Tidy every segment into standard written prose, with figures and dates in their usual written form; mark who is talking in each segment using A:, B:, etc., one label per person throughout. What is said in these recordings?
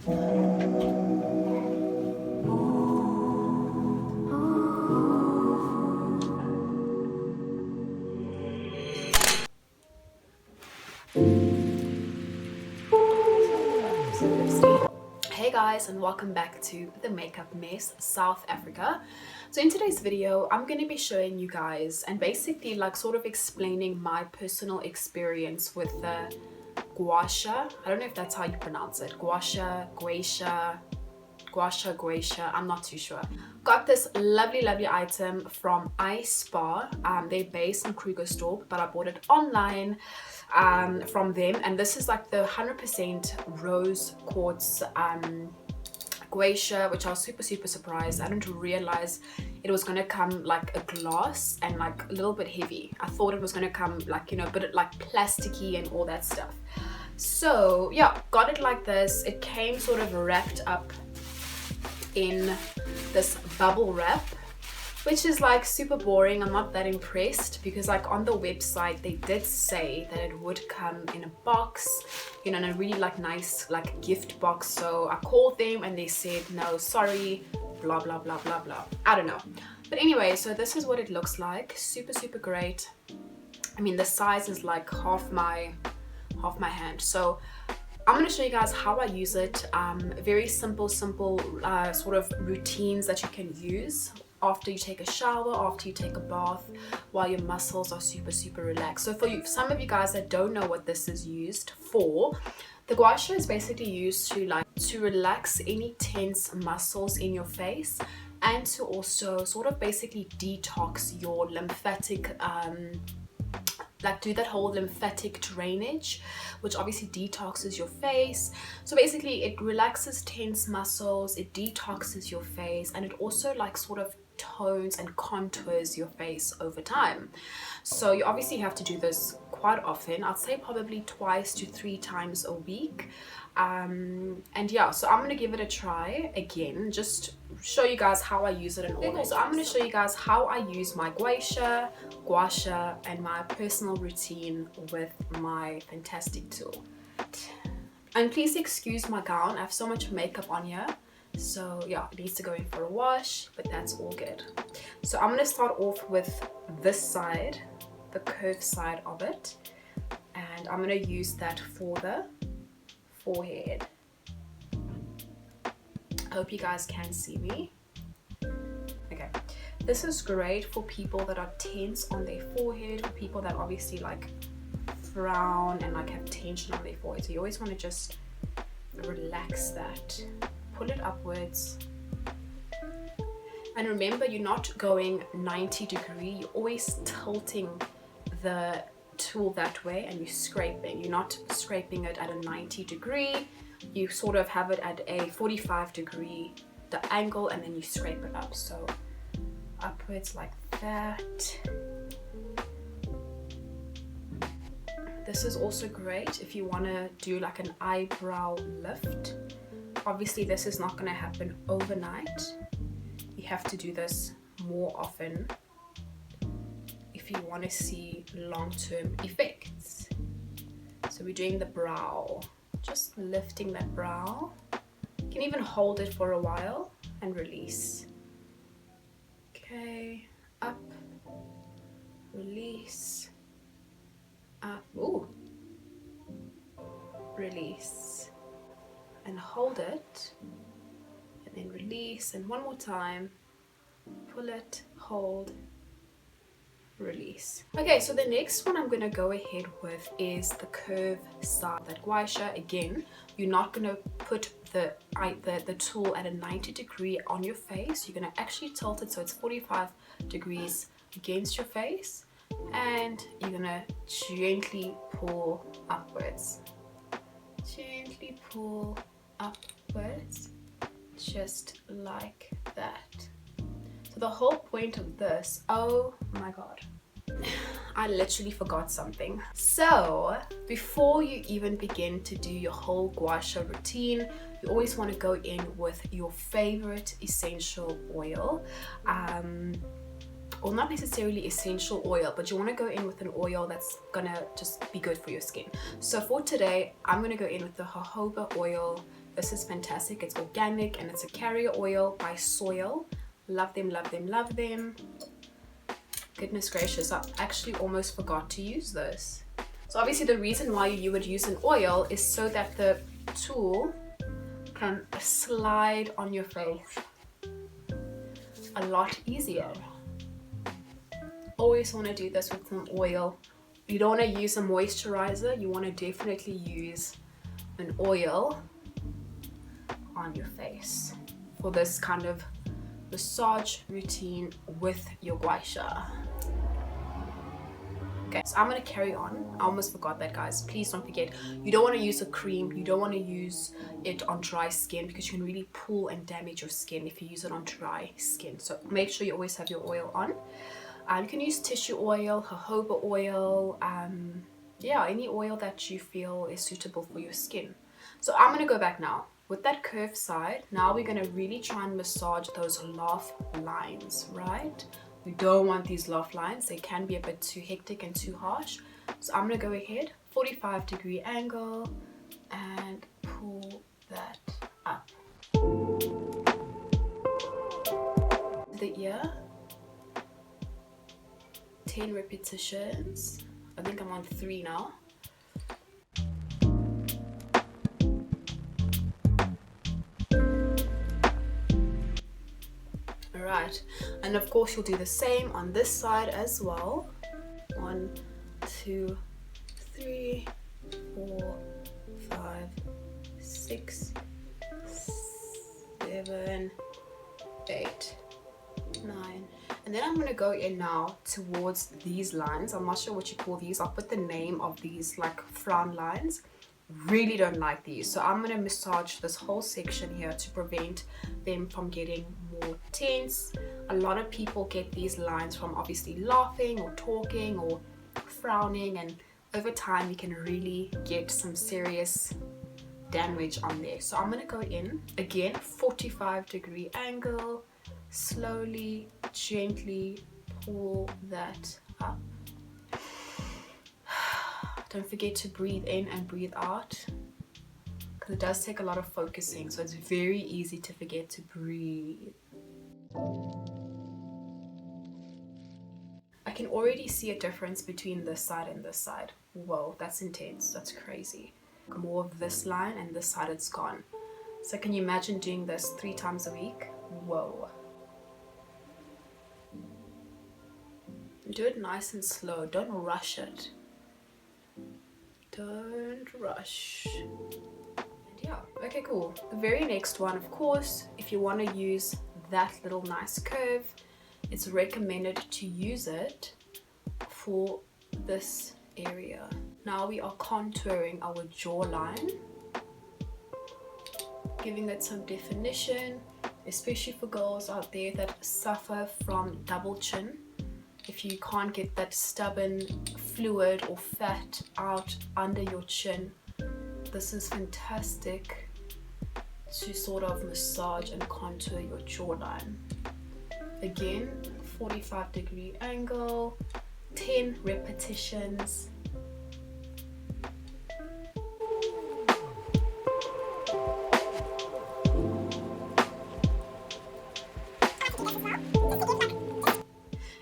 A: Hey guys, and welcome back to the Makeup Mess South Africa. So in today's video I'm going to be showing you guys and basically like sort of explaining my personal experience with the Gua Sha. I don't know if that's how you pronounce it. Gua Sha, Gua Sha, Gua Sha, I'm not too sure. Got this lovely item from iSpa. They're based in Krugersdorp, but I bought it online from them, and this is like the 100% rose quartz Gua Sha, which I was super surprised. I didn't realize it was gonna come like a glass and like a little bit heavy. I thought it was gonna come like, you know, a bit like plasticky and all that stuff. So yeah, got it like this. It came sort of wrapped up in this bubble wrap, which is like super boring. I'm not that impressed because like on the website they did say that it would come in a box, you know, in a really like nice like gift box. So I called them and they said no, sorry, blah blah blah blah blah. I don't know, but anyway, so this is what it looks like. Super great. I mean, the size is like half my hand. So I'm going to show you guys how I use it. Very simple sort of routines that you can use after you take a shower, after you take a bath, while your muscles are super relaxed. So for you, some of you guys that don't know what this is used for, the Gua Sha is basically used to relax any tense muscles in your face and to also sort of basically detox your lymphatic like do that whole lymphatic drainage, which obviously detoxes your face. So basically it relaxes tense muscles, it detoxes your face, and it also like sort of tones and contours your face over time. So you obviously have to do this quite often. I'd say probably 2 to 3 times a week. And yeah, so I'm gonna give it a try again, just show you guys how I use it and all that. So I'm gonna show you guys how I use my Gua Sha, and my personal routine with my fantastic tool. And please excuse my gown, I have so much makeup on here. So yeah, it needs to go in for a wash, but that's all good. So I'm gonna start off with this side, the curved side of it, and I'm gonna use that for the forehead. Hope you guys can see me. Okay, this is great for people that are tense on their forehead, for people that obviously like frown and like have tension on their forehead. So you always want to just relax that, pull it upwards, and remember, you're not going 90 degree, you're always tilting the tool that way and you're scraping. You're not scraping it at a 90 degree, you sort of have it at a 45 degree the angle, and then you scrape it up, so upwards like that. This is also great if you want to do like an eyebrow lift. Obviously this is not going to happen overnight, you have to do this more often if you want to see long-term effects. So we're doing the brow, just lifting that brow. You can even hold it for a while and release. Okay, up, release, up, ooh, release, and hold it, and then release, and one more time, pull it, hold, release. Okay, so the next one I'm going to go ahead with is the curve side, that Gua Sha. Again, you're not going to put the tool at a 90 degree on your face. You're going to actually tilt it so it's 45 degrees against your face, and you're going to gently pull upwards. Gently pull upwards, just like that. So the whole point of this, oh my god, I literally forgot something. So before you even begin to do your whole Gua Sha routine, you always want to go in with your favorite essential oil. or not necessarily essential oil, but you want to go in with an oil that's gonna just be good for your skin. So for today, I'm gonna go in with the jojoba oil. This is fantastic. It's organic and it's a carrier oil by Soil. Love them, love them, love them. Goodness gracious, I actually almost forgot to use this. So obviously the reason why you would use an oil is so that the tool can slide on your face a lot easier. Always want to do this with some oil. You don't want to use a moisturizer, you want to definitely use an oil on your face for this kind of massage routine with your Gua Sha. Okay, so I'm gonna carry on. I almost forgot that, guys. Please don't forget, you don't want to use a cream, you don't want to use it on dry skin because you can really pull and damage your skin if you use it on dry skin. So make sure you always have your oil on. You can use tissue oil, jojoba oil, yeah, any oil that you feel is suitable for your skin. So I'm gonna go back now with that curved side. Now we're gonna really try and massage those laugh lines, right? We don't want these laugh lines. They can be a bit too hectic and too harsh. So I'm gonna go ahead, 45-degree angle, and pull that up. The ear, 10 repetitions. I think I'm on 3 now. Alright, and of course you'll do the same on this side as well. 1, 2, 3, 4, 5, 6, 7, 8, 9. And then I'm going to go in now towards these lines. I'm not sure what you call these. I'll put the name of these like frown lines. Really don't like these. So I'm going to massage this whole section here to prevent them from getting more tense. A lot of people get these lines from obviously laughing or talking or frowning, and over time you can really get some serious damage on there. So I'm going to go in again, 45-degree angle, slowly, gently pull that up. Don't forget to breathe in and breathe out, because it does take a lot of focusing, so it's very easy to forget to breathe. I can already see a difference between this side and this side. Whoa, that's intense. That's crazy. More of this line, and this side it's gone. So can you imagine doing this 3 times a week? Whoa. Do it nice and slow. Don't rush it. Don't rush. And yeah, okay, cool. The very next one, of course, if you want to use that little nice curve, it's recommended to use it for this area. Now we are contouring our jawline, giving it some definition, especially for girls out there that suffer from double chin. If you can't get that stubborn fluid or fat out under your chin, this is fantastic to sort of massage and contour your jawline. Again, 45-degree angle, 10 repetitions.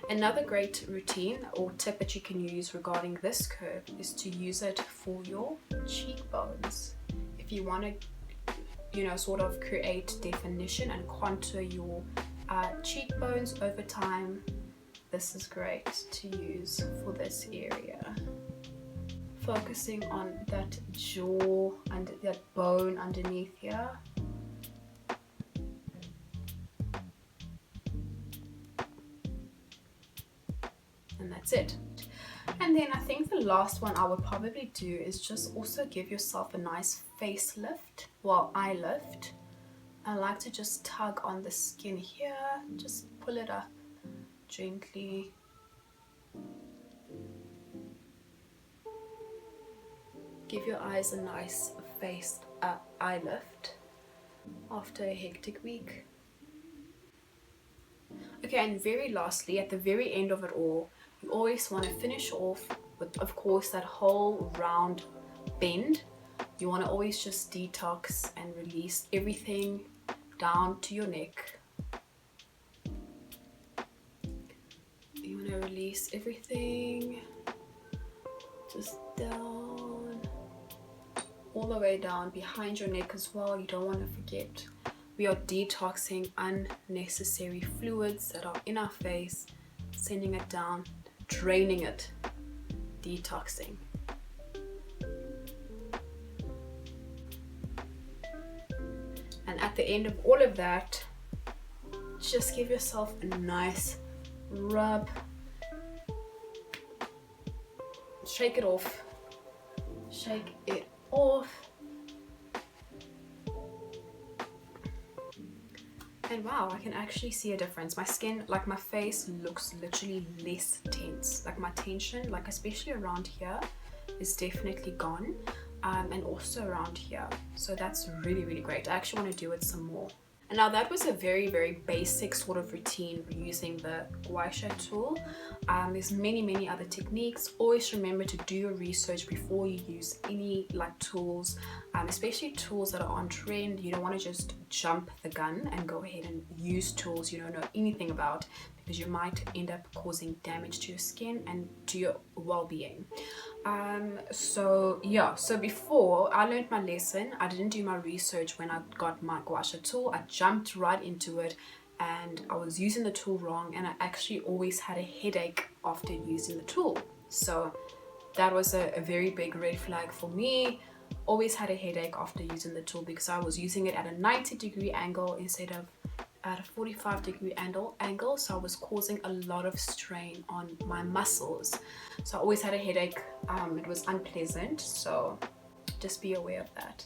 A: Another great routine or tip that you can use regarding this curve is to use it for your cheekbones. If you want to, sort of create definition and contour your cheekbones over time, this is great to use for this area. Focusing on that jaw and that bone underneath here. And that's it. And then I think the last one I would probably do is just also give yourself a nice facelift, well, eye lift. I like to just tug on the skin here, just pull it up gently. Give your eyes a nice face eye lift after a hectic week. Okay, and very lastly, at the very end of it all, you always want to finish off with, of course, that whole round bend. You want to always just detox and release everything down to your neck. You want to release everything just down, all the way down behind your neck as well. You don't want to forget, we are detoxing unnecessary fluids that are in our face, sending it down, draining it, detoxing. And at the end of all of that, just give yourself a nice rub. Shake it off. Shake it off. And wow, I can actually see a difference. My skin, like my face, looks literally less tense. Like my tension, like especially around here, is definitely gone. And also around here. So that's really, really great. I actually want to do it some more. And now that was a very, very basic sort of routine using the Gua Sha tool. There's many other techniques. Always remember to do your research before you use any like tools, especially tools that are on trend. You don't want to just jump the gun and go ahead and use tools you don't know anything about, because you might end up causing damage to your skin and to your well-being. So before I learned my lesson, I didn't do my research when I got my Gua Sha tool. I jumped right into it and I was using the tool wrong, and I actually always had a headache after using the tool. So that was a very big red flag for me. Always had a headache after using the tool because I was using it at a 90-degree angle instead of at a 45-degree angle, so I was causing a lot of strain on my muscles. So I always had a headache. It was unpleasant, so just be aware of that.